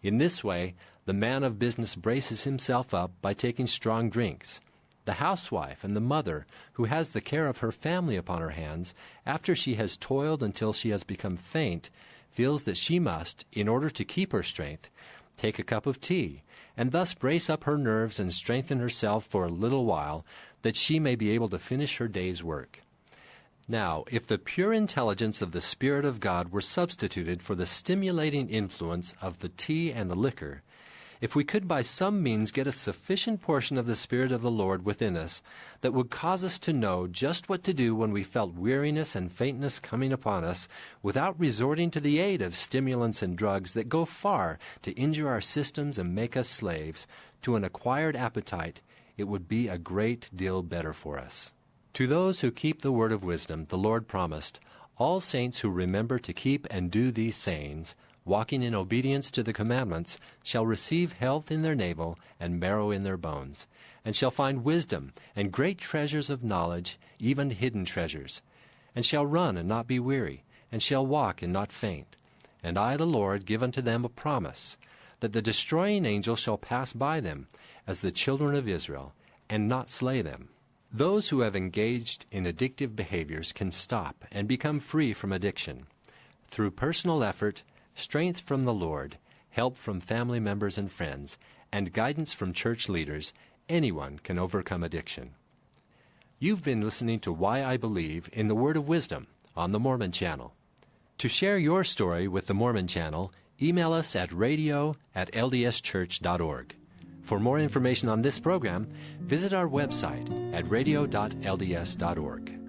In this way, the man of business braces himself up by taking strong drinks. The housewife and the mother, who has the care of her family upon her hands, after she has toiled until she has become faint, feels that she must, in order to keep her strength, take a cup of tea, and thus brace up her nerves and strengthen herself for a little while, that she may be able to finish her day's work. Now, if the pure intelligence of the Spirit of God were substituted for the stimulating influence of the tea and the liquor, if we could by some means get a sufficient portion of the Spirit of the Lord within us that would cause us to know just what to do when we felt weariness and faintness coming upon us, without resorting to the aid of stimulants and drugs that go far to injure our systems and make us slaves to an acquired appetite, it would be a great deal better for us. To those who keep the word of wisdom, the Lord promised, "All saints who remember to keep and do these sayings, walking in obedience to the commandments, shall receive health in their navel and marrow in their bones, and shall find wisdom and great treasures of knowledge, even hidden treasures, and shall run and not be weary, and shall walk and not faint. And I, the Lord, give unto them a promise, that the destroying angel shall pass by them, as the children of Israel, and not slay them." Those who have engaged in addictive behaviors can stop and become free from addiction. Through personal effort, strength from the Lord, help from family members and friends, and guidance from church leaders, anyone can overcome addiction. You've been listening to Why I Believe in the Word of Wisdom on the Mormon Channel. To share your story with the Mormon Channel, email us at radio@ldschurch.org. For more information on this program, visit our website at radio.lds.org.